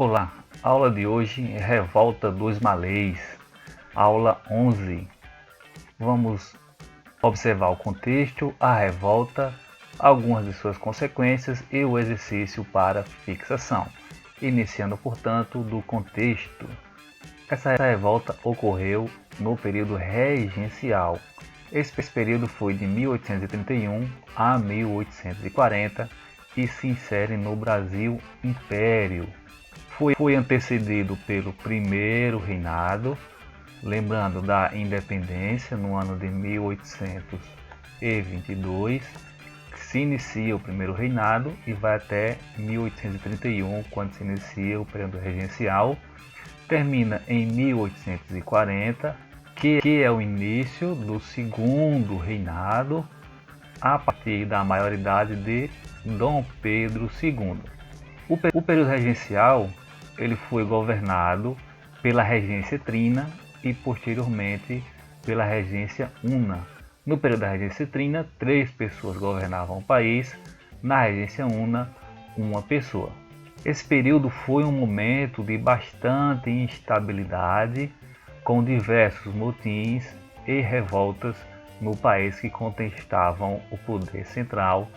Olá, aula de hoje é Revolta dos Malês, aula 11. Vamos observar o contexto, a revolta, algumas de suas consequências e o exercício para fixação. Iniciando, portanto, do contexto. Essa revolta ocorreu no período regencial. Esse período foi de 1831 a 1840 e se insere no Brasil Império. Foi antecedido pelo primeiro reinado, lembrando da independência no ano de 1822, que se inicia o primeiro reinado e vai até 1831, quando se inicia o período regencial. Termina em 1840, que é o início do segundo reinado, a partir da maioridade de Dom Pedro II. O período regencial ele foi governado pela regência trina e posteriormente pela regência una. No período da regência trina, 3 pessoas governavam o país, na regência una, 1 pessoa. Esse período foi um momento de bastante instabilidade, com diversos motins e revoltas no país que contestavam o poder central,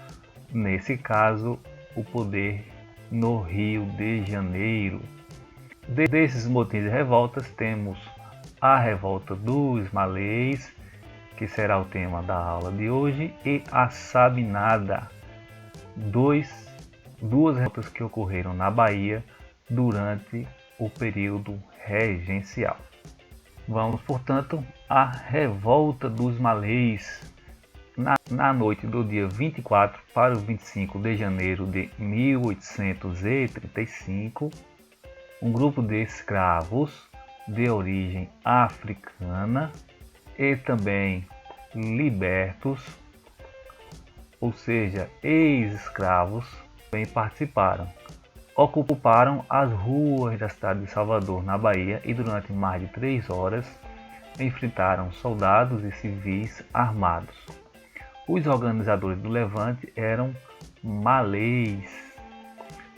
nesse caso, o poder no Rio de Janeiro. Desses motins e revoltas temos a revolta dos malês, que será o tema da aula de hoje, e a sabinada, duas revoltas que ocorreram na Bahia durante o período regencial. Vamos, portanto, à revolta dos malês. Na noite do dia 24 para o 25 de janeiro de 1835, um grupo de escravos de origem africana e também libertos, ou seja, ex-escravos, também participaram. Ocuparam as ruas da cidade de Salvador, na Bahia, e durante mais de 3 horas enfrentaram soldados e civis armados. Os organizadores do levante eram malês,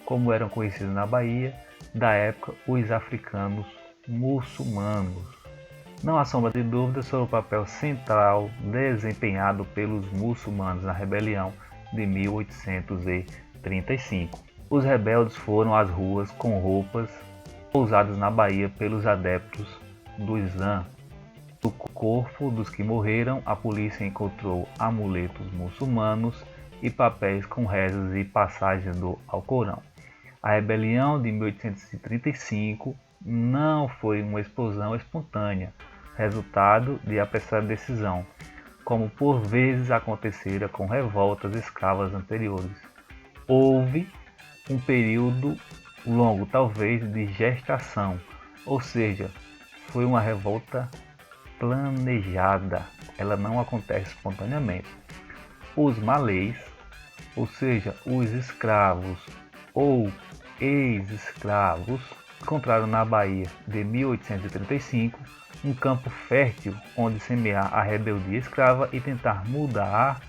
como eram conhecidos na Bahia, da época os africanos muçulmanos. Não há sombra de dúvida sobre o papel central desempenhado pelos muçulmanos na rebelião de 1835. Os rebeldes foram às ruas com roupas usadas na Bahia pelos adeptos do Islã. No corpo dos que morreram, a polícia encontrou amuletos muçulmanos e papéis com rezas e passagens do Alcorão. A rebelião de 1835 não foi uma explosão espontânea, resultado de apressada decisão, como por vezes acontecera com revoltas escravas anteriores. Houve um período longo, talvez, de gestação, ou seja, foi uma revolta planejada, ela não acontece espontaneamente. Os malês, ou seja, os escravos ou ex-escravos, encontraram na Bahia de 1835 um campo fértil onde semear a rebeldia escrava e tentar mudar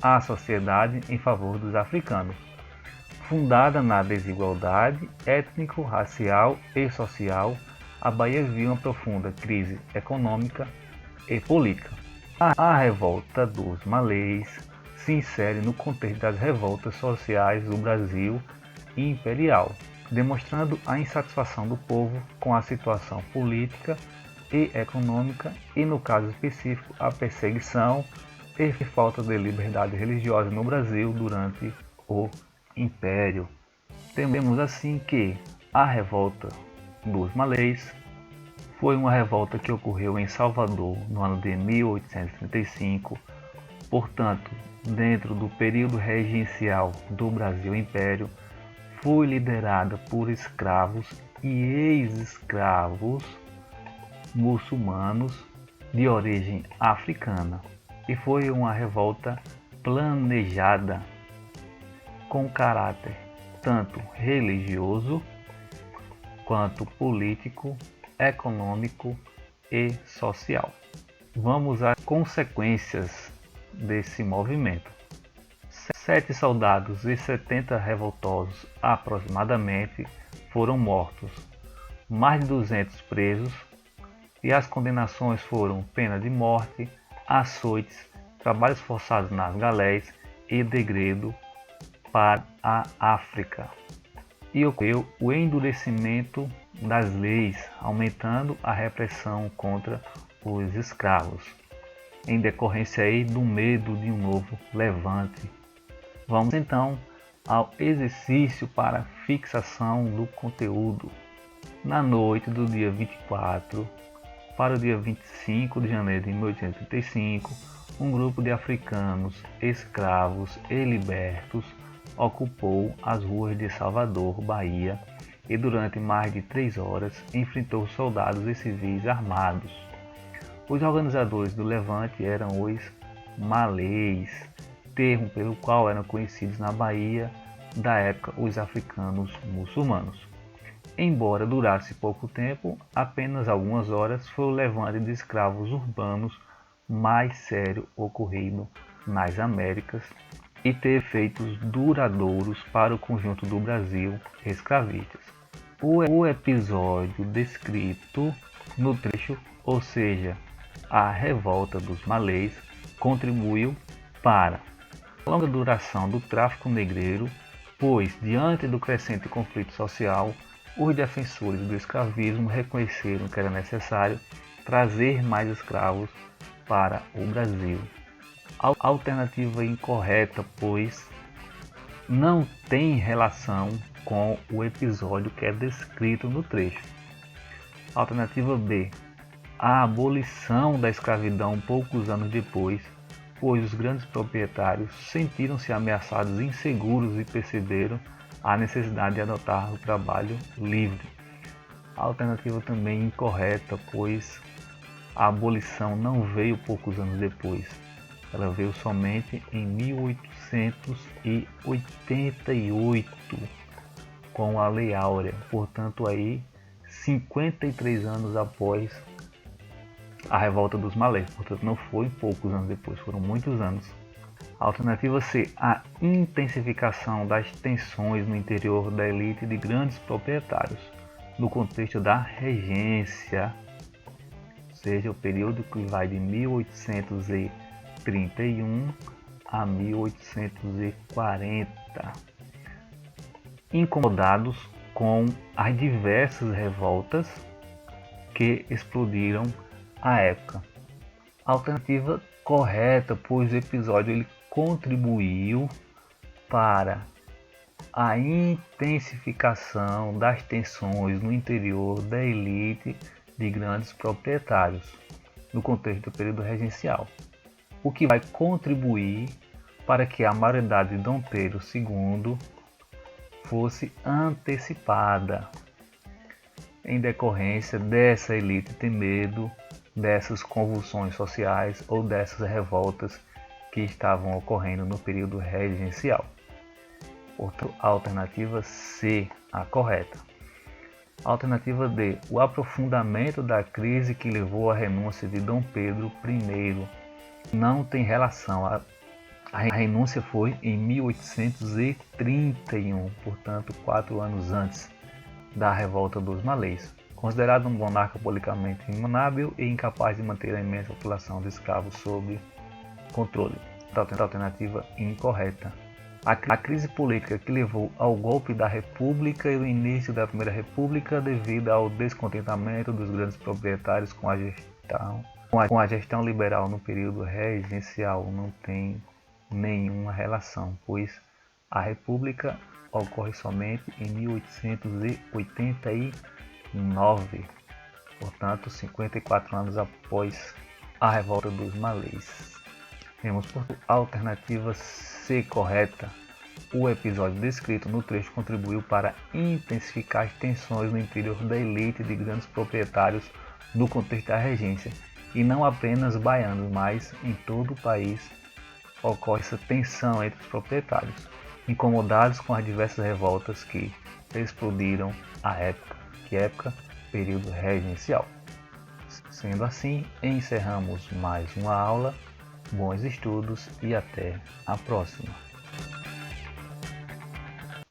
a sociedade em favor dos africanos. Fundada na desigualdade étnico-racial e social, a Bahia viu uma profunda crise econômica e política. A revolta dos malês se insere no contexto das revoltas sociais do Brasil imperial, demonstrando a insatisfação do povo com a situação política e econômica e, no caso específico, a perseguição e falta de liberdade religiosa no Brasil durante o Império. Temos assim que a revolta dos malês foi uma revolta que ocorreu em Salvador no ano de 1835, portanto, dentro do período regencial do Brasil Império, foi liderada por escravos e ex-escravos muçulmanos de origem africana, e foi uma revolta planejada com caráter tanto religioso quanto político, econômico e social. Vamos às consequências desse movimento. 7 soldados e 70 revoltosos aproximadamente foram mortos, mais de 200 presos, e as condenações foram pena de morte, açoites, trabalhos forçados nas galés e degredo para a África. E ocorreu o endurecimento das leis, aumentando a repressão contra os escravos, em decorrência aí do medo de um novo levante. Vamos então ao exercício para fixação do conteúdo. Na noite do dia 24 para o dia 25 de janeiro de 1835, um grupo de africanos, escravos e libertos ocupou as ruas de Salvador, Bahia, e durante mais de 3 horas enfrentou soldados e civis armados. Os organizadores do levante eram os malês, termo pelo qual eram conhecidos na Bahia da época os africanos muçulmanos. Embora durasse pouco tempo, apenas algumas horas, foi o levante de escravos urbanos mais sério ocorrido nas Américas e teve efeitos duradouros para o conjunto do Brasil escravistas. O episódio descrito no trecho, ou seja, a revolta dos malês, contribuiu para a longa duração do tráfico negreiro, pois, diante do crescente conflito social, os defensores do escravismo reconheceram que era necessário trazer mais escravos para o Brasil. A alternativa incorreta, pois não tem relação com o episódio que é descrito no trecho. Alternativa B. A abolição da escravidão poucos anos depois, pois os grandes proprietários sentiram-se ameaçados e inseguros e perceberam a necessidade de adotar o trabalho livre. A alternativa também incorreta, pois a abolição não veio poucos anos depois. Ela veio somente em 1888 com a Lei Áurea, portanto aí 53 anos após a revolta dos malês, portanto não foi poucos anos depois, foram muitos anos. Alternativa C. A intensificação das tensões no interior da elite de grandes proprietários, no contexto da regência, ou seja, o período que vai de 1831 a 1840. Incomodados com as diversas revoltas que explodiram à época. Alternativa correta, pois o episódio ele contribuiu para a intensificação das tensões no interior da elite de grandes proprietários, no contexto do período regencial, o que vai contribuir para que a maioridade de Dom Pedro II fosse antecipada, em decorrência dessa elite ter medo dessas convulsões sociais ou dessas revoltas que estavam ocorrendo no período regencial. Portanto, a alternativa C, a correta. Alternativa D, o aprofundamento da crise que levou à renúncia de Dom Pedro I. Não tem relação. A renúncia foi em 1831, portanto 4 anos antes da revolta dos malês. Considerado um monarca politicamente imunável e incapaz de manter a imensa população de escravos sob controle. Alternativa incorreta. A crise política que levou ao golpe da República e o início da Primeira República devido ao descontentamento dos grandes proprietários com a gestão liberal no período regencial não tem nenhuma relação, pois a República ocorre somente em 1889, portanto 54 anos após a revolta dos malês. Temos por alternativa C correta. O episódio descrito no trecho contribuiu para intensificar as tensões no interior da elite de grandes proprietários no contexto da regência, e não apenas baianos, mas em todo o país ocorre essa tensão entre os proprietários, incomodados com as diversas revoltas que explodiram à época, período regencial. Sendo assim, encerramos mais uma aula. Bons estudos e até a próxima.